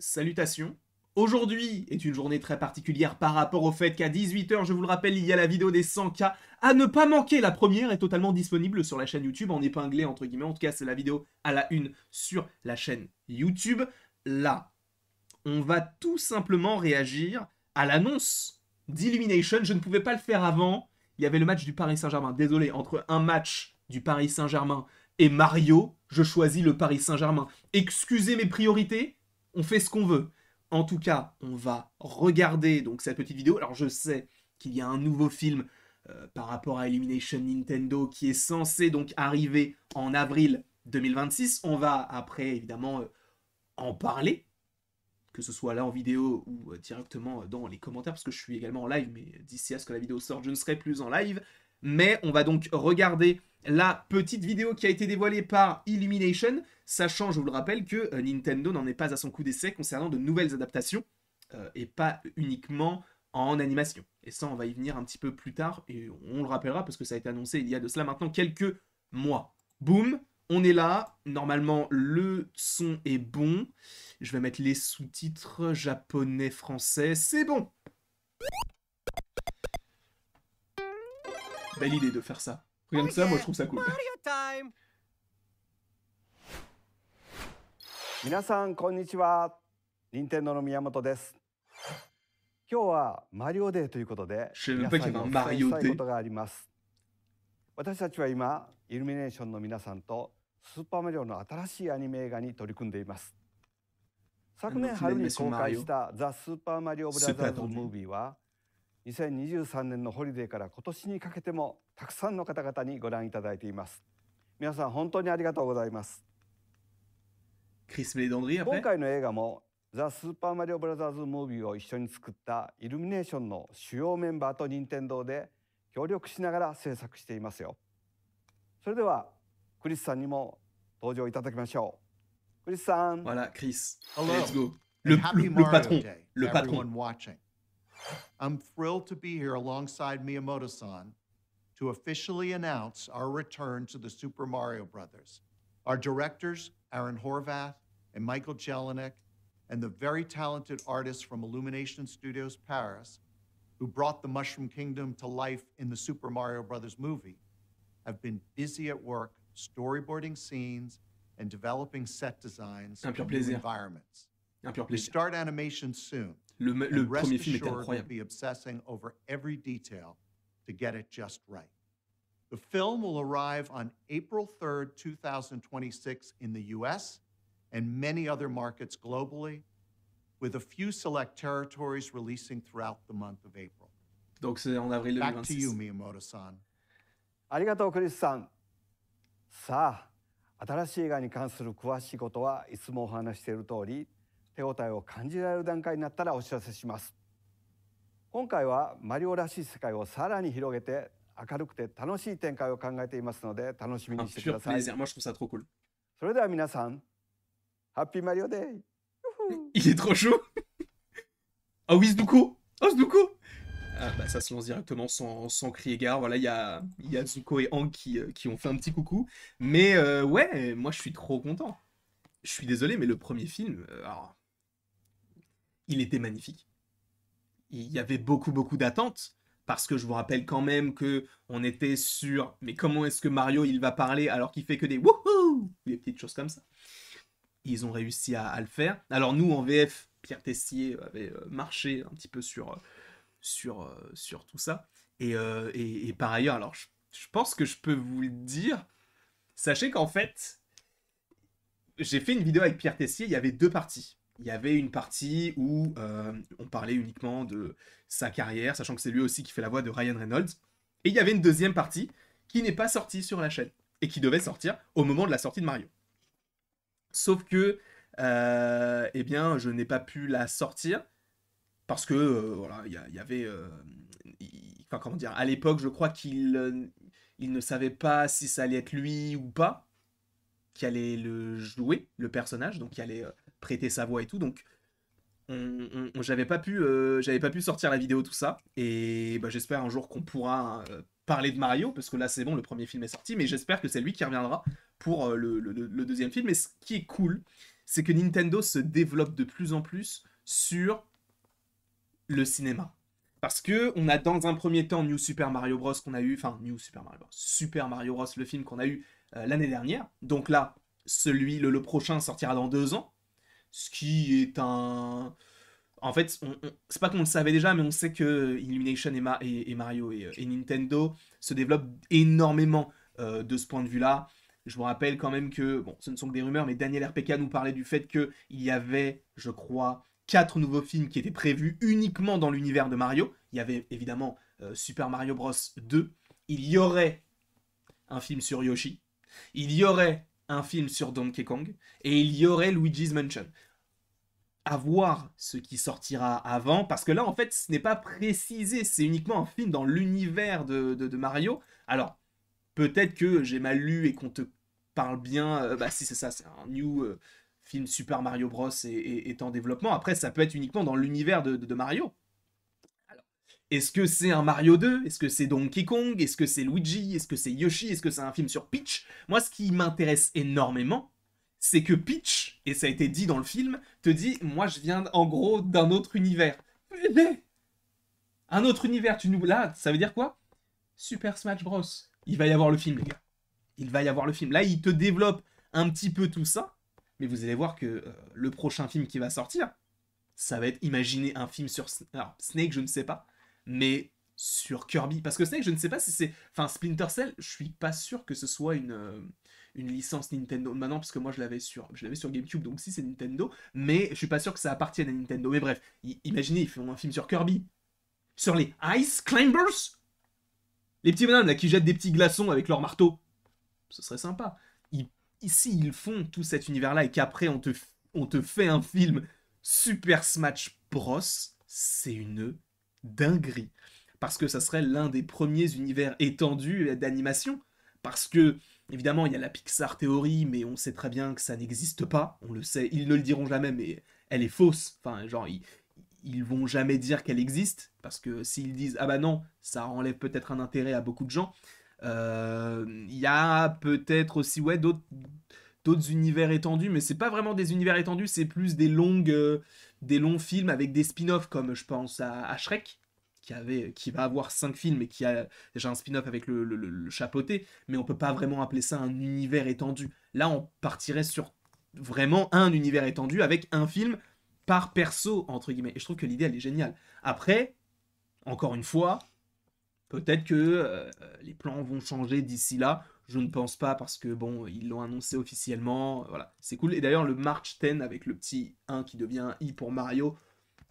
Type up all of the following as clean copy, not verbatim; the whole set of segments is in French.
Salutations. Aujourd'hui est une journée très particulière par rapport au fait qu'à 18 h, je vous le rappelle, il y a la vidéo des 100K à ne pas manquer. La première est totalement disponible sur la chaîne YouTube, en épinglé entre guillemets. En tout cas, c'est la vidéo à la une sur la chaîne YouTube. Là, on va tout simplement réagir à l'annonce d'Illumination. Je ne pouvais pas le faire avant. Il y avait le match du Paris Saint-Germain. Désolé, entre un match du Paris Saint-Germain et Mario, je choisis le Paris Saint-Germain. Excusez mes priorités, on fait ce qu'on veut. En tout cas, on va regarder donc cette petite vidéo. Alors je sais qu'il y a un nouveau film par rapport à Illumination Nintendo qui est censé donc arriver en avril 2026. On va après évidemment en parler, que ce soit là en vidéo ou directement dans les commentaires, parce que je suis également en live, mais d'ici à ce que la vidéo sorte, je ne serai plus en live. Mais on va donc regarder la petite vidéo qui a été dévoilée par Illumination, sachant, je vous le rappelle, que Nintendo n'en est pas à son coup d'essai concernant de nouvelles adaptations, et pas uniquement en animation. Et ça, on va y venir un petit peu plus tard, et on le rappellera, parce que ça a été annoncé il y a de cela maintenant quelques mois. Boum, on est là, normalement le son est bon. Je vais mettre les sous-titres japonais-français, c'est bon. Belle idée de faire ça. Rien que ça, moi je trouve ça cool. 皆さんこんにちは。任天堂の宮本です。今日はマリオデーということで、皆さんにお伝えしたいことがあります。私たちは今、イルミネーションの皆さんとスーパーマリオの新しいアニメ映画に取り組んでいます。昨年春に公開したザ・スーパーマリオブラザーズ・ムービーは、2023年のホリデーから今年にかけてもたくさんの方々にご覧いただいています。皆さん本当にありがとうございます。今回の映画もザ・スーパーマリオブラザーズ・ムービーを一緒に作ったイルミネーションの主要メンバーと任天堂で協力しながら制作していますよ。それではクリスさんにも登場いただきましょう。クリスさん。Voilà, Chris. Hello. Let's go. Le patron. Day, le patron. Watching. I'm thrilled to be here alongside Miyamoto-san to officially announce our return to the Super Mario Brothers. Our directors, Aaron Horvath and Michael Jelinek, and the very talented artists from Illumination Studios Paris, who brought the Mushroom Kingdom to life in the Super Mario Brothers movie, have been busy at work storyboarding scenes and developing set designs and new environments. We start animation soon. Le premier film est incroyable. We'll be obsessing over every detail to get it just right. The film will arrive on April 3rd, 2026 in the US and many other markets globally, with a few select territories releasing throughout the month of April. Donc c'est en avril 2026. Back to you, Miyamoto-san. ありがとう、クリスさん。さあ、新しい映画に関する詳しいことはいつもお話している通り、手応えを感じられる段階になったらお知らせします。今回はマリオらしい世界をさらに広げて明るくて楽しい展開を考えていますので楽しみにしてください。Moi je trouve ça trop cool. それでは皆さん、ハッピーマリオデー。Il est trop chaud. Ah oui, Zuko. Oh Zuko. Ah, bah, ça se lance directement sans crier gare. Voilà, il y a Zuko et Hank qui ont fait un petit coucou. Mais ouais, moi je suis trop content. Je suis désolé, mais le premier film, alors, il était magnifique. Il y avait beaucoup d'attentes, parce que je vous rappelle quand même que on était sur, mais comment est-ce que Mario il va parler alors qu'il fait que des wouhou, des petites choses comme ça. Ils ont réussi à le faire. Alors nous en VF, Pierre Tessier avait marché un petit peu sur tout ça. Et par ailleurs, alors je pense que je peux vous le dire, sachez qu'en fait, j'ai fait une vidéo avec Pierre Tessier, il y avait deux parties. Il y avait une partie où on parlait uniquement de sa carrière, sachant que c'est lui aussi qui fait la voix de Ryan Reynolds. Et il y avait une deuxième partie qui n'est pas sortie sur la chaîne, et qui devait sortir au moment de la sortie de Mario. Sauf que, eh bien, je n'ai pas pu la sortir, parce que, voilà, il y avait... enfin, comment dire, à l'époque, je crois qu'il ne savait pas si ça allait être lui ou pas, qui allait le jouer, le personnage, donc qui allait prêter sa voix et tout, donc j'avais pas pu sortir la vidéo, tout ça, et bah, j'espère un jour qu'on pourra parler de Mario, parce que là c'est bon, le premier film est sorti, mais j'espère que c'est lui qui reviendra pour le deuxième film. Et ce qui est cool, c'est que Nintendo se développe de plus en plus sur le cinéma. Parce que on a dans un premier temps New Super Mario Bros qu'on a eu, enfin New Super Mario Bros, Super Mario Bros, le film qu'on a eu l'année dernière. Donc là, le prochain sortira dans 2 ans, ce qui est un... En fait, c'est pas qu'on le savait déjà, mais on sait que Illumination et Mario et Nintendo se développent énormément de ce point de vue-là. Je vous rappelle quand même que, bon, ce ne sont que des rumeurs, mais Daniel RPK nous parlait du fait qu'il y avait, je crois, 4 nouveaux films qui étaient prévus uniquement dans l'univers de Mario. Il y avait évidemment Super Mario Bros 2. Il y aurait un film sur Yoshi. Il y aurait un film sur Donkey Kong. Et il y aurait Luigi's Mansion. À voir ce qui sortira avant, parce que là, en fait, ce n'est pas précisé. C'est uniquement un film dans l'univers de Mario. Alors, peut-être que j'ai mal lu et qu'on te parle bien. Bah si c'est ça, c'est un new film Super Mario Bros est en développement. Après, ça peut être uniquement dans l'univers de Mario. Alors, est-ce que c'est un Mario 2? Est-ce que c'est Donkey Kong? Est-ce que c'est Luigi? Est-ce que c'est Yoshi? Est-ce que c'est un film sur Peach? Moi, ce qui m'intéresse énormément, c'est que Peach, et ça a été dit dans le film, te dit, moi je viens en gros d'un autre univers. Un autre univers, là, ça veut dire quoi? Super Smash Bros. Il va y avoir le film, les gars. Il va y avoir le film. Là, il te développe un petit peu tout ça, mais vous allez voir que le prochain film qui va sortir, ça va être, imaginez un film sur... Alors, Snake, je ne sais pas, mais sur Kirby. Parce que Snake, je ne sais pas si c'est... Enfin, Splinter Cell, je suis pas sûr que ce soit une licence Nintendo. Maintenant, parce que moi, je l'avais sur GameCube, donc si, c'est Nintendo, mais je suis pas sûr que ça appartienne à Nintendo. Mais bref, imaginez, ils font un film sur Kirby. Sur les Ice Climbers. Les petits bonhommes là qui jettent des petits glaçons avec leur marteau, ce serait sympa. Ici, ils font tout cet univers-là et qu'après, on te fait un film Super Smash Bros. C'est une dinguerie. Parce que ça serait l'un des premiers univers étendus d'animation. Parce que, évidemment, il y a la Pixar théorie, mais on sait très bien que ça n'existe pas. On le sait, ils ne le diront jamais, mais elle est fausse. Enfin, genre, ils vont jamais dire qu'elle existe, parce que s'ils disent « Ah bah non », ça enlève peut-être un intérêt à beaucoup de gens. Il y a peut-être aussi ouais, d'autres univers étendus, mais c'est pas vraiment des univers étendus, c'est plus des longs films avec des spin-offs, comme je pense à Shrek, qui va avoir 5 films et qui a déjà un spin-off avec le chapeauté, mais on peut pas vraiment appeler ça un univers étendu. Là, on partirait sur vraiment un univers étendu avec un film par perso, entre guillemets. Et je trouve que l'idée, elle est géniale. Après, encore une fois, peut-être que les plans vont changer d'ici là. Je ne pense pas parce que, bon, ils l'ont annoncé officiellement. Voilà, c'est cool. Et d'ailleurs, le March 10 avec le petit 1 qui devient un I pour Mario,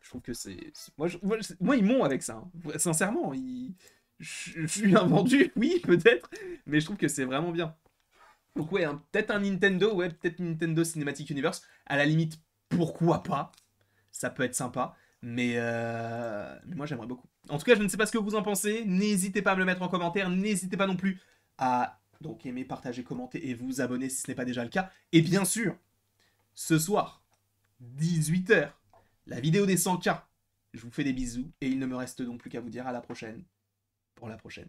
je trouve que c'est... Moi, ils m'ont avec ça. Hein. Sincèrement, je suis un vendu, oui, peut-être. Mais je trouve que c'est vraiment bien. Donc ouais, peut-être un Nintendo, ouais, peut-être Nintendo Cinematic Universe. À la limite, pourquoi pas? Ça peut être sympa, mais moi j'aimerais beaucoup. En tout cas, je ne sais pas ce que vous en pensez, n'hésitez pas à me le mettre en commentaire, n'hésitez pas non plus à donc aimer, partager, commenter et vous abonner si ce n'est pas déjà le cas. Et bien sûr, ce soir, 18 h, la vidéo des 100K. Je vous fais des bisous et il ne me reste donc plus qu'à vous dire à la prochaine pour la prochaine.